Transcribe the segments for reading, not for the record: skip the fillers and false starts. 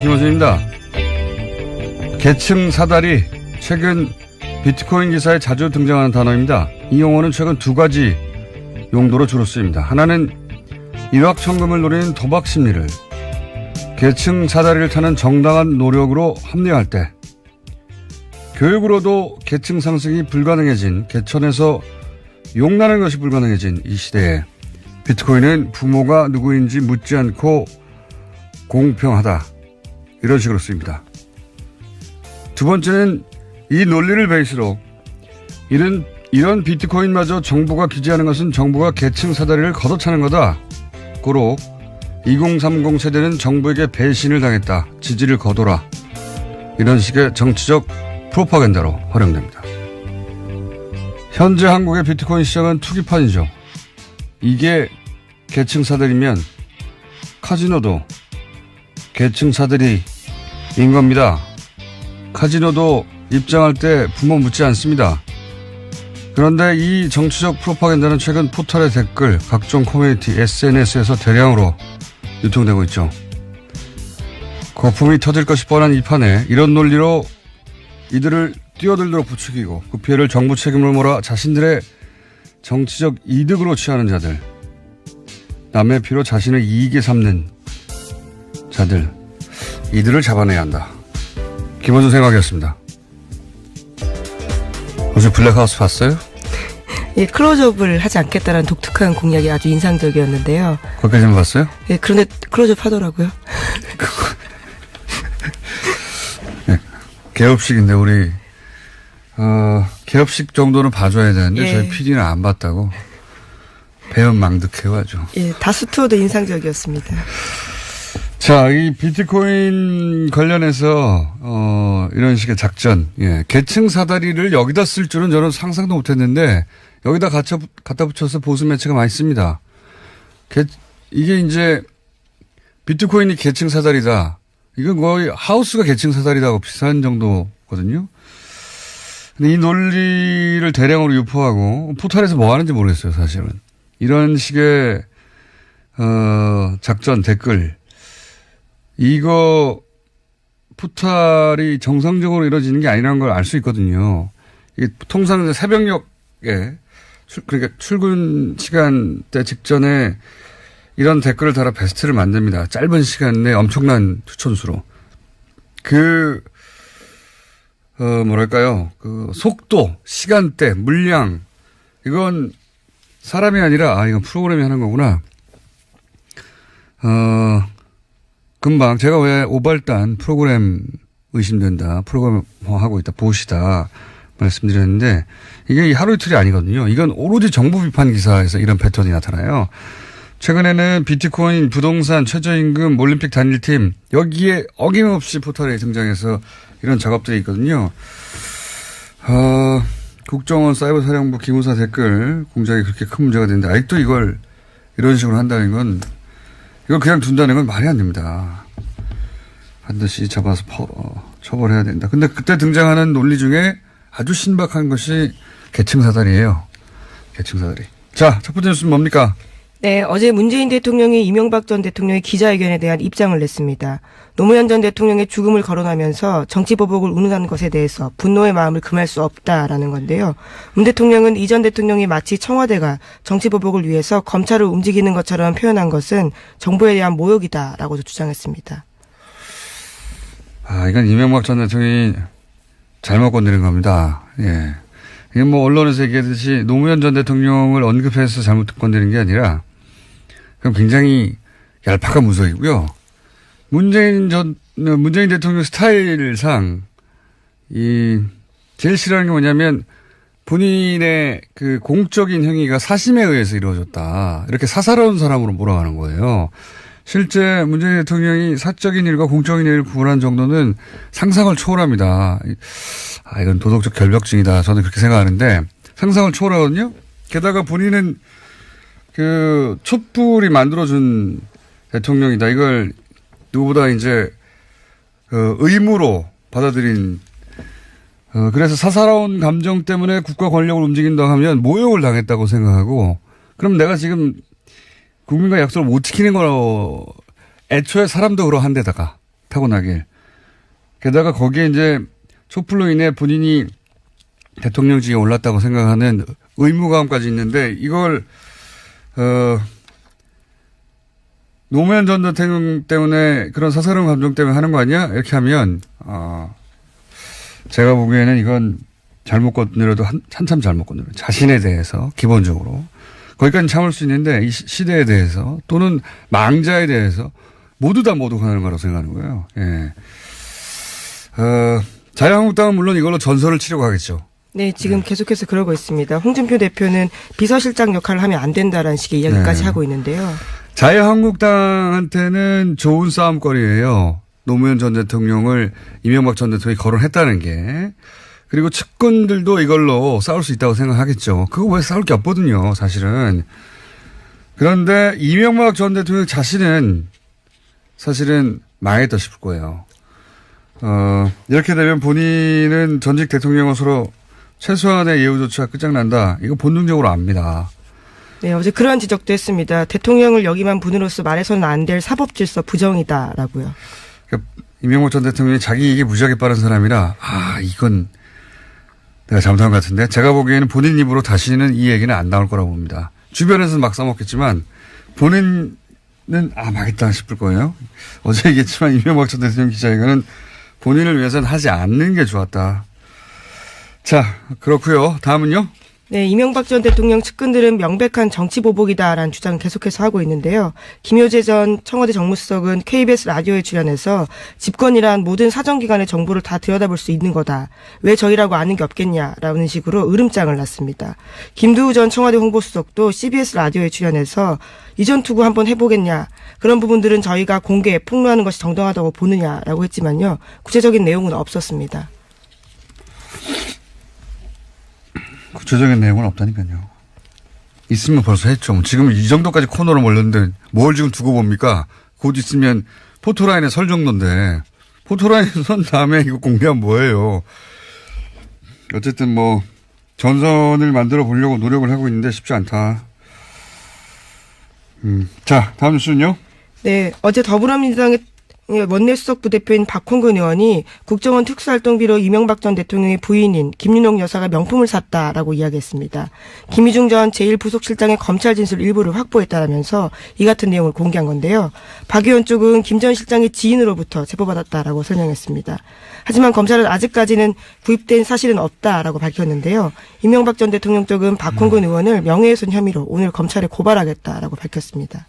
김호준입니다. 계층 사다리, 최근 비트코인 기사에 자주 등장하는 단어입니다. 이 용어는 최근 두 가지 용도로 주로 쓰입니다. 하나는 일확천금을 노리는 도박 심리를 계층 사다리를 타는 정당한 노력으로 합리화할 때, 교육으로도 계층 상승이 불가능해진, 개천에서 용나는 것이 불가능해진 이 시대에 비트코인은 부모가 누구인지 묻지 않고 공평하다, 이런 식으로 쓰입니다. 두 번째는 이 논리를 베이스로 이런 비트코인마저 정부가 규제하는 것은 정부가 계층 사다리를 걷어차는 거다. 고로 2030 세대는 정부에게 배신을 당했다. 지지를 거둬라. 이런 식의 정치적 프로파간다로 활용됩니다. 현재 한국의 비트코인 시장은 투기판이죠. 이게 계층 사다리면 카지노도 계층 사다리인 겁니다. 카지노도 입장할 때 부모 묻지 않습니다. 그런데 이 정치적 프로파간다는 최근 포털의 댓글, 각종 커뮤니티, SNS에서 대량으로 유통되고 있죠. 거품이 터질 것이 뻔한 이 판에 이런 논리로 이들을 뛰어들도록 부추기고 그 피해를 정부 책임으로 몰아 자신들의 정치적 이득으로 취하는 자들, 남의 피로 자신의 이익에 삼는 자들, 이들을 잡아내야 한다. 김원준 생각이었습니다. 혹시 블랙하우스 봤어요? 예, 클로즈업을 하지 않겠다는 독특한 공약이 아주 인상적이었는데요. 거기까지만 봤어요? 예, 그런데 클로즈업 하더라고요. 네, 개업식인데 우리 개업식 정도는 봐줘야 되는데 예. 저희 PD는 안 봤다고 배은망덕해가지고. 예, 다스투어도 인상적이었습니다. 자, 이 비트코인 관련해서 이런 식의 작전, 예, 계층 사다리를 여기다 쓸 줄은 저는 상상도 못했는데 여기다 갖다 붙여서 보수 매체가 많이 씁니다. 이게 이제 비트코인이 계층 사다리다. 이건 거의 하우스가 계층 사다리다고 비슷한 정도거든요. 근데 이 논리를 대량으로 유포하고 포털에서 뭐 하는지 모르겠어요, 사실은. 이런 식의 작전, 댓글, 이거 포탈이 정상적으로 이루어지는 게 아니라는 걸 알 수 있거든요. 이게 통상 새벽녘에 그러니까 출근 시간대 직전에 이런 댓글을 달아 베스트를 만듭니다. 짧은 시간 내에 엄청난 추천수로. 뭐랄까요. 그 속도, 시간대, 물량, 이건 사람이 아니라, 이건 프로그램이 하는 거구나. 금방 제가 왜 오발단 프로그램 의심된다, 프로그램화하고 있다, 보시다 말씀드렸는데 이게 하루 이틀이 아니거든요. 이건 오로지 정부 비판 기사에서 이런 패턴이 나타나요. 최근에는 비트코인, 부동산, 최저임금, 올림픽 단일팀, 여기에 어김없이 포털에 등장해서 이런 작업들이 있거든요. 국정원 사이버사령부 기무사 댓글 공작이 그렇게 큰 문제가 되는데 아직도 이걸 이런 식으로 한다는 건, 이걸 그냥 둔다는 건 말이 안 됩니다. 반드시 잡아서 처벌해야 된다. 근데 그때 등장하는 논리 중에 아주 신박한 것이 계층 사다리예요. 계층 사다리. 자, 첫 번째 뉴스는 뭡니까? 네, 어제 문재인 대통령이 이명박 전 대통령의 기자회견에 대한 입장을 냈습니다. 노무현 전 대통령의 죽음을 거론하면서 정치보복을 운운한 것에 대해서 분노의 마음을 금할 수 없다라는 건데요. 문 대통령은 이 전 대통령이 마치 청와대가 정치보복을 위해서 검찰을 움직이는 것처럼 표현한 것은 정부에 대한 모욕이다라고도 주장했습니다. 이건 이명박 전 대통령이 잘못 건드린 겁니다. 예. 이건 뭐 언론에서 얘기하듯이 노무현 전 대통령을 언급해서 잘못 건드린 게 아니라 그럼 굉장히 얄팍한 무속이고요. 문재인 대통령 스타일상 제일 싫어하는 게 뭐냐면 본인의 그 공적인 행위가 사심에 의해서 이루어졌다, 이렇게 사사로운 사람으로 몰아가는 거예요. 실제 문재인 대통령이 사적인 일과 공적인 일을 구분한 정도는 상상을 초월합니다. 이건 도덕적 결벽증이다, 저는 그렇게 생각하는데 상상을 초월하거든요. 게다가 본인은 그 촛불이 만들어준 대통령이다, 이걸 누구보다 이제 의무로 받아들인, 그래서 사사로운 감정 때문에 국가 권력을 움직인다 하면 모욕을 당했다고 생각하고, 그럼 내가 지금 국민과 약속을 못 지키는 거로 애초에 사람도 그러한 데다가 타고나길. 게다가 거기에 이제 촛불로 인해 본인이 대통령직에 올랐다고 생각하는 의무감까지 있는데 이걸 노무현 전 대통령 때문에 그런 사사로운 감정 때문에 하는 거 아니야? 이렇게 하면 제가 보기에는 이건 잘못 건드려도 한참 잘못 건드려요. 자신에 대해서 기본적으로. 거기까지는 참을 수 있는데 이 시대에 대해서 또는 망자에 대해서 모두 다 모독하는 거라고 생각하는 거예요. 예. 자유한국당은 물론 이걸로 전설을 치려고 하겠죠. 네, 지금 계속해서 그러고 있습니다. 홍준표 대표는 비서실장 역할을 하면 안 된다라는 식의 이야기까지 하고 있는데요. 자유한국당한테는 좋은 싸움거리예요. 노무현 전 대통령을 이명박 전 대통령이 거론했다는 게. 그리고 측근들도 이걸로 싸울 수 있다고 생각하겠죠. 그거 왜 싸울 게 없거든요, 사실은. 그런데 이명박 전 대통령 자신은 사실은 망했다 싶을 거예요. 이렇게 되면 본인은 전직 대통령으로서 최소한의 예우 조치가 끝장난다. 이거 본능적으로 압니다. 네, 어제 그러한 지적도 했습니다. 대통령을 역임한 분으로서 말해서는 안 될 사법질서 부정이다라고요. 그러니까 이명박 전 대통령이 자기 이익이 무지하게 빠른 사람이라 이건 내가 잘못한 것 같은데 제가 보기에는 본인 입으로 다시는 이 얘기는 안 나올 거라고 봅니다. 주변에서는 막 써먹겠지만 본인은 망했다 싶을 거예요. 어제 얘기했지만 이명박 전 대통령 기자회견은 본인을 위해서는 하지 않는 게 좋았다. 자, 그렇고요. 다음은요. 네, 이명박 전 대통령 측근들은 명백한 정치 보복이다라는 주장을 계속해서 하고 있는데요. 김효재 전 청와대 정무수석은 KBS 라디오에 출연해서 집권이란 모든 사정기관의 정보를 다 들여다볼 수 있는 거다. 왜 저희라고 아는 게 없겠냐라는 식으로 으름장을 놨습니다. 김두우 전 청와대 홍보수석도 CBS 라디오에 출연해서 이전 투구 한번 해보겠냐. 그런 부분들은 저희가 공개에 폭로하는 것이 정당하다고 보느냐라고 했지만요. 구체적인 내용은 없었습니다. 구체적인 내용은 없다니까요. 있으면 벌써 했죠. 지금 이 정도까지 코너로 몰렸는데 뭘 지금 두고 봅니까? 곧 있으면 포토라인에 설 정도인데 포토라인에 선 다음에 이거 공개하면 뭐예요. 어쨌든 뭐 전선을 만들어 보려고 노력을 하고 있는데 쉽지 않다. 자, 다음 뉴스는요. 네, 어제 더불어민주당의 원내수석 부대표인 박홍근 의원이 국정원 특수활동비로 이명박 전 대통령의 부인인 김윤옥 여사가 명품을 샀다라고 이야기했습니다. 김희중 전 제1부속실장의 검찰 진술 일부를 확보했다라면서 이 같은 내용을 공개한 건데요. 박 의원 쪽은 김 전 실장의 지인으로부터 제보받았다라고 설명했습니다. 하지만 검찰은 아직까지는 구입된 사실은 없다라고 밝혔는데요. 이명박 전 대통령 쪽은 박홍근 의원을 명예훼손 혐의로 오늘 검찰에 고발하겠다라고 밝혔습니다.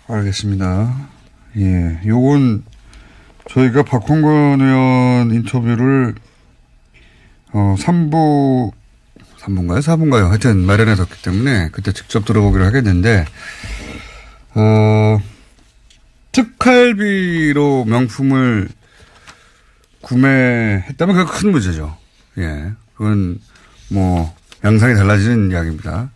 알겠습니다. 예, 요건 저희가 박홍근 의원 인터뷰를 3부인가요? 4부인가요? 하여튼 마련해뒀기 때문에 그때 직접 들어보기로 하겠는데 특활비로 명품을 구매했다면 그건 큰 문제죠. 예, 그건 뭐 양상이 달라지는 이야기입니다.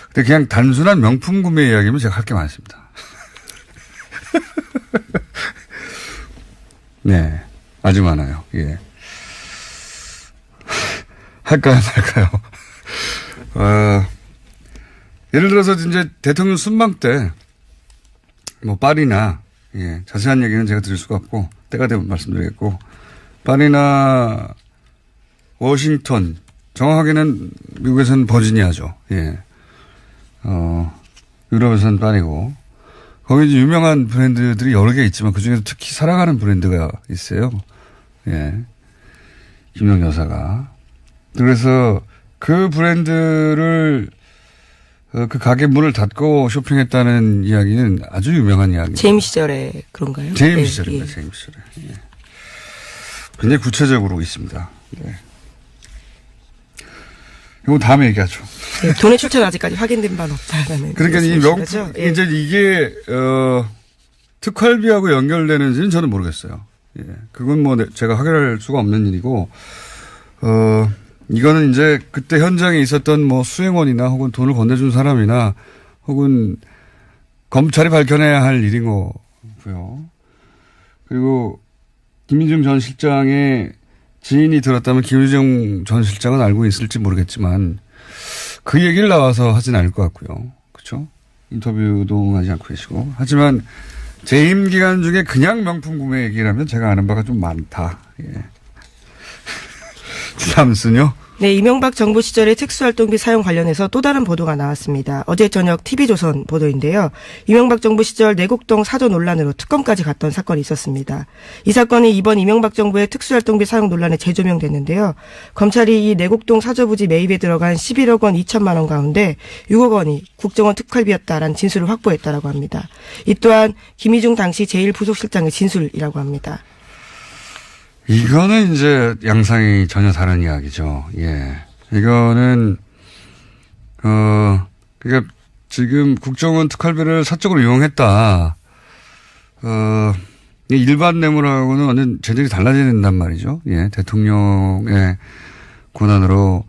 근데 그냥 단순한 명품 구매 이야기면 제가 할 게 많습니다. 네, 아주 많아요. 예. 할까요, 말까요? 예를 들어서 이제 대통령 순방 때, 뭐, 파리나, 예, 자세한 얘기는 제가 드릴 수가 없고, 때가 되면 말씀드리겠고, 파리나 워싱턴, 정확하게는 미국에서는 버지니아죠. 예. 유럽에서는 파리고, 거기 이제 유명한 브랜드들이 여러 개 있지만 그중에서 특히 사랑하는 브랜드가 있어요. 예. 김용 여사가. 그래서 그 브랜드를 그 가게 문을 닫고 쇼핑했다는 이야기는 아주 유명한 이야기입니다. 재임 시절에 그런가요? 재임 네, 시절입니다. 예. 재임 시절에. 예. 굉장히 구체적으로 있습니다. 네. 이건 다음에 얘기하죠. 네, 돈의 출처는 아직까지 확인된 바는 없다라는. 그러니까 이 명품, 예. 이제 이게, 특활비하고 연결되는지는 저는 모르겠어요. 예. 그건 뭐 제가 확인할 수가 없는 일이고, 이거는 이제 그때 현장에 있었던 뭐 수행원이나 혹은 돈을 건네준 사람이나 혹은 검찰이 밝혀내야 할 일인 거고요. 그리고 김희중 전 실장의 지인이 들었다면 김희중 전 실장은 알고 있을지 모르겠지만 그 얘기를 나와서 하진 않을 것 같고요. 그렇죠? 인터뷰도 하지 않고 계시고. 하지만 재임 기간 중에 그냥 명품 구매 얘기라면 제가 아는 바가 좀 많다. 예. 다음은요. 네, 이명박 정부 시절의 특수활동비 사용 관련해서 또 다른 보도가 나왔습니다. 어제 저녁 TV조선 보도인데요. 이명박 정부 시절 내곡동 사저 논란으로 특검까지 갔던 사건이 있었습니다. 이 사건이 이번 이명박 정부의 특수활동비 사용 논란에 재조명됐는데요. 검찰이 이 내곡동 사저 부지 매입에 들어간 11억 원 2천만 원 가운데 6억 원이 국정원 특활비였다라는 진술을 확보했다라고 합니다. 이 또한 김희중 당시 제1부속실장의 진술이라고 합니다. 이거는 이제 양상이 전혀 다른 이야기죠. 예. 이거는, 그러니까 지금 국정원 특활비를 사적으로 이용했다. 일반 뇌물하고는 완전 재질이 달라진단 말이죠. 예. 대통령의 권한으로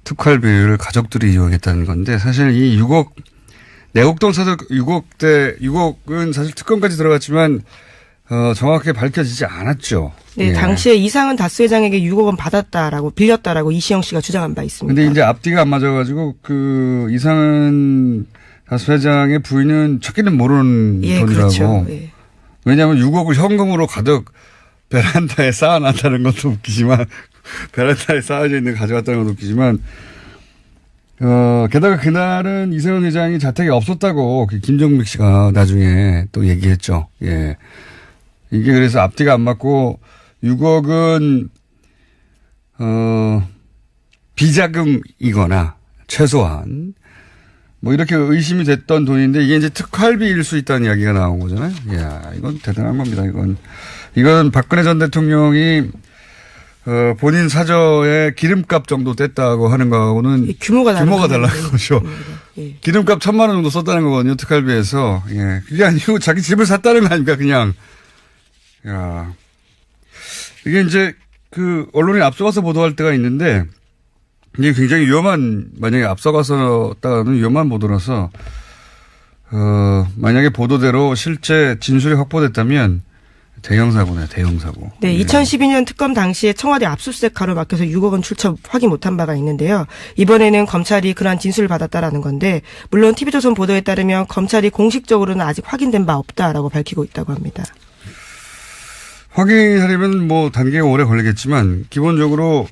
특활비를 가족들이 이용했다는 건데 사실 이 6억, 내곡동 사저 6억은 사실 특검까지 들어갔지만 정확하게 밝혀지지 않았죠. 네, 예. 당시에 이상은 다스 회장에게 6억 원 받았다라고 빌렸다라고 이시영 씨가 주장한 바 있습니다. 근데 이제 앞뒤가 안 맞아가지고 그 이상은 다스 회장의 부인은 찾기는 모르는 예, 돈이라고. 그렇죠. 예. 왜냐하면 6억을 현금으로 가득 베란다에 쌓아놨다는 것도 웃기지만 베란다에 쌓아져 있는 거 가져갔다는 것도 웃기지만 게다가 그날은 이세훈 회장이 자택에 없었다고 김정식 씨가 나중에 또 얘기했죠. 예. 이게 그래서 앞뒤가 안 맞고 6억은 비자금이거나 최소한 뭐 이렇게 의심이 됐던 돈인데 이게 이제 특활비일 수 있다는 이야기가 나온 거잖아요. 이야, 이건 대단한 겁니다. 이건 박근혜 전 대통령이 본인 사저에 기름값 정도 뗐다고 하는 거하고는 규모가 다른 거죠. 예. 기름값 1,000만 원 정도 썼다는 거거든요. 특활비에서. 예. 그게 아니고 자기 집을 샀다는 거 아닙니까? 그냥. 야. 이게 이제 그 언론이 앞서가서 보도할 때가 있는데 이게 굉장히 만약에 앞서가서다가는 위험한 보도라서 만약에 보도대로 실제 진술이 확보됐다면 대형 사고네요. 대형 사고. 네, 2012년 특검 당시에 청와대 압수수색 가로막혀서 6억 원 출처 확인 못한 바가 있는데요. 이번에는 검찰이 그러한 진술을 받았다라는 건데 물론 TV조선 보도에 따르면 검찰이 공식적으로는 아직 확인된 바 없다라고 밝히고 있다고 합니다. 확인하려면 뭐 단계가 오래 걸리겠지만 기본적으로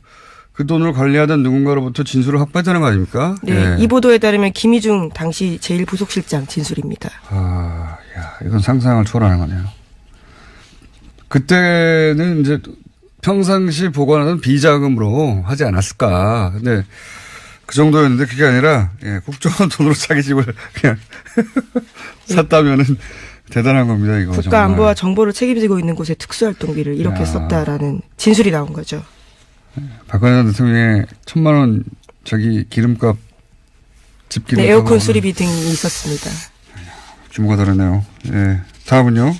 그 돈을 관리하던 누군가로부터 진술을 확보했다는 거 아닙니까? 네, 예. 이 보도에 따르면 김희중 당시 제1부속실장 진술입니다. 이건 상상을 초월하는 거네요. 그때는 이제 평상시 보관하던 비자금으로 하지 않았을까. 근데 그 정도였는데 그게 아니라 국정원 돈으로 자기 집을 그냥 샀다면은 대단한 겁니다. 이거 국가안보와 정보를 책임지고 있는 곳에 특수활동비를 이렇게 썼다라는 진술이 나온 거죠. 박근혜 전 대통령의 1,000만 원 자기 기름값 집 기름값. 네, 에어컨 수리비 등이 있었습니다. 규모가 다르네요. 예. 다음은요.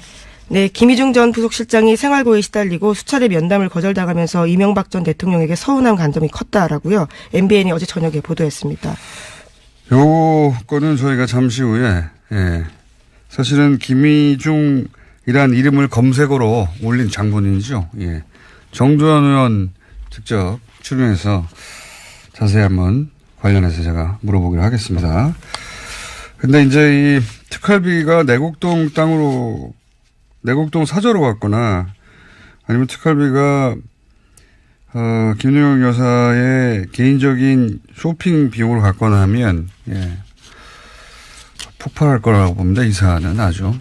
네, 김희중 전 부속실장이 생활고에 시달리고 수차례 면담을 거절당하면서 이명박 전 대통령에게 서운한 감정이 컸다라고요. MBN이 어제 저녁에 보도했습니다. 요거는 저희가 잠시 후에 사실은 김희중이란 이름을 검색어로 올린 장본인이죠. 예. 정두환 의원 직접 출연해서 자세히 한번 관련해서 제가 물어보기로 하겠습니다. 근데 이제 이 특활비가 내곡동 사저로 갔거나 아니면 특활비가 김유영 여사의 개인적인 쇼핑 비용으로 갔거나 하면 폭발할 거라고 봅니다. 이 사안은 아주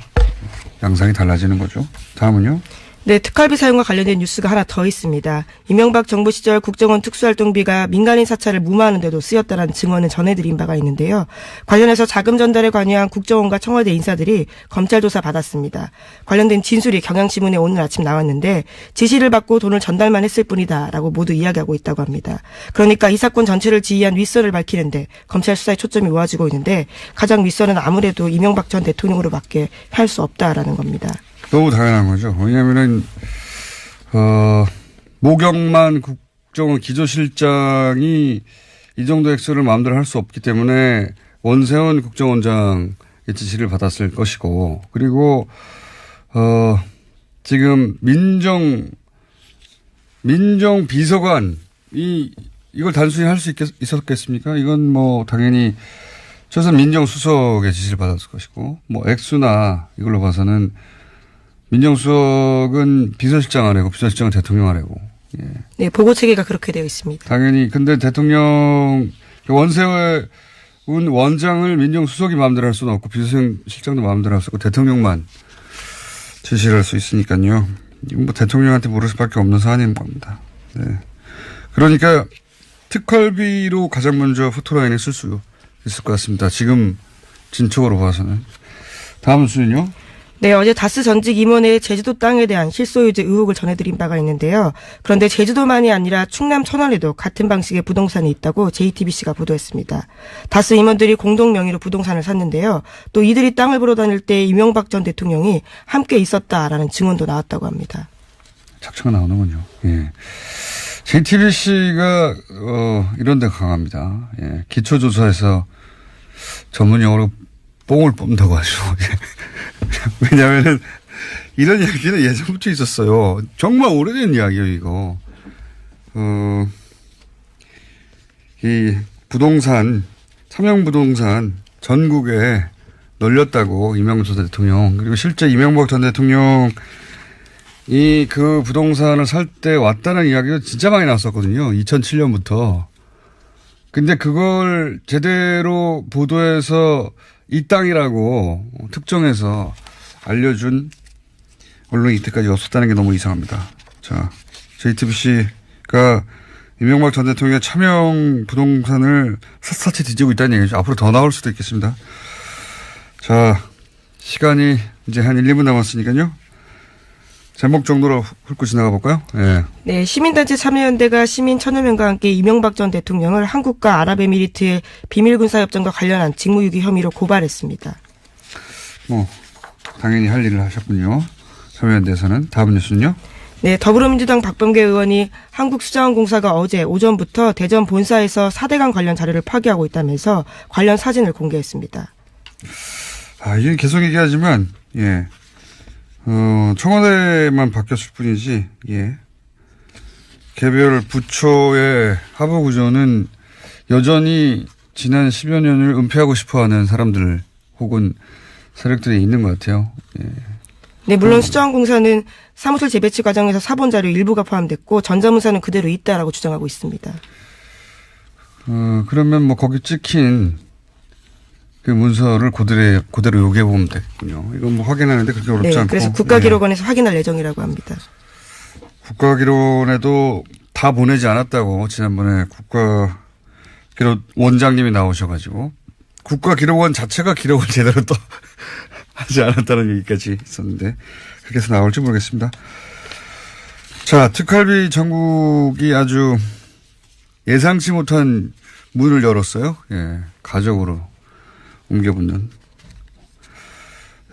양상이 달라지는 거죠. 다음은요. 네, 특활비 사용과 관련된 뉴스가 하나 더 있습니다. 이명박 정부 시절 국정원 특수활동비가 민간인 사찰을 무마하는 데도 쓰였다는 증언을 전해드린 바가 있는데요. 관련해서 자금 전달에 관여한 국정원과 청와대 인사들이 검찰 조사 받았습니다. 관련된 진술이 경향신문에 오늘 아침 나왔는데 지시를 받고 돈을 전달만 했을 뿐이다라고 모두 이야기하고 있다고 합니다. 그러니까 이 사건 전체를 지휘한 윗선을 밝히는데 검찰 수사에 초점이 모아지고 있는데 가장 윗선은 아무래도 이명박 전 대통령으로밖에 할 수 없다라는 겁니다. 너무 당연한 거죠. 왜냐하면은 모경만 국정원 기조실장이 이 정도 액수를 마음대로 할 수 없기 때문에 원세훈 국정원장의 지시를 받았을 것이고, 그리고 지금 민정 비서관이 이걸 단순히 할 수 있었겠습니까? 이건 뭐 당연히 최소한 민정수석의 지시를 받았을 것이고, 뭐 액수나 이걸로 봐서는 민정수석은 비서실장 아래고 비서실장은 대통령 아래고. 예. 네, 보고 체계가 그렇게 되어 있습니다. 당연히 근데 대통령 원세훈 원장을 민정수석이 마음대로 할 수는 없고 비서실장도 마음대로 할 수 없고 대통령만 지시를 할 수 있으니까요. 이건 뭐 대통령한테 물을 수밖에 없는 사안인 겁니다. 네. 그러니까 특활비로 가장 먼저 포토라인에 쓸 수 있을 것 같습니다. 지금 진척으로 봐서는. 다음 순요. 네, 어제 다스 전직 임원의 제주도 땅에 대한 실소유죄 의혹을 전해드린 바가 있는데요. 그런데 제주도만이 아니라 충남 천안에도 같은 방식의 부동산이 있다고 JTBC가 보도했습니다. 다스 임원들이 공동 명의로 부동산을 샀는데요. 또 이들이 땅을 보러 다닐 때 이명박 전 대통령이 함께 있었다라는 증언도 나왔다고 합니다. 착착 나오는군요. 예. JTBC가 이런 데 강합니다. 예. 기초조사에서 전문 용어로 뽕을 뽑는다고 하죠. 왜냐하면은 이런 이야기는 예전부터 있었어요. 정말 오래된 이야기예요, 이거. 이 부동산, 삼양부동산 전국에 널렸다고 이명박 전 대통령. 그리고 실제 이명박 전 대통령이 그 부동산을 살 때 왔다는 이야기가 진짜 많이 나왔었거든요. 2007년부터. 근데 그걸 제대로 보도해서 이 땅이라고 특정해서 알려준 언론이 이때까지 없었다는 게 너무 이상합니다. 자, JTBC가 이명박 전 대통령의 차명 부동산을 샅샅이 뒤지고 있다는 얘기죠. 앞으로 더 나올 수도 있겠습니다. 자, 시간이 이제 한 1, 2분 남았으니까요. 제목 정도로 훑고 지나가 볼까요? 예. 네, 시민단체 참여연대가 시민 1000여 명과 함께 이명박 전 대통령을 한국과 아랍에미리트의 비밀군사협정과 관련한 직무유기 혐의로 고발했습니다. 뭐 당연히 할 일을 하셨군요. 참여연대에서는. 다음 뉴스는요? 네, 더불어민주당 박범계 의원이 한국수자원공사가 어제 오전부터 대전 본사에서 4대강 관련 자료를 파기하고 있다면서 관련 사진을 공개했습니다. 이게 계속 얘기하지만 예. 청와대만 바뀌었을 뿐이지, 예. 개별 부처의 하부 구조는 여전히 지난 10여 년을 은폐하고 싶어 하는 사람들 혹은 세력들이 있는 것 같아요. 예. 네, 물론 수자원공사는 사무실 재배치 과정에서 사본 자료 일부가 포함됐고 전자문서는 그대로 있다라고 주장하고 있습니다. 그러면 뭐 거기 찍힌 그 문서를 그대로 요구해보면 되겠군요. 이건 뭐 확인하는데 그렇게 어렵지 네, 않고. 그래서 국가기록원에서 확인할 예정이라고 합니다. 국가기록원에도 다 보내지 않았다고 지난번에 국가기록 원장님이 나오셔가지고 국가기록원 자체가 기록을 제대로 또 하지 않았다는 얘기까지 있었는데 그렇게 해서 나올지 모르겠습니다. 자, 특활비 전국이 아주 예상치 못한 문을 열었어요. 예, 가족으로 옮겨붙는.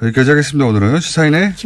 여기까지 하겠습니다. 오늘은 시사인의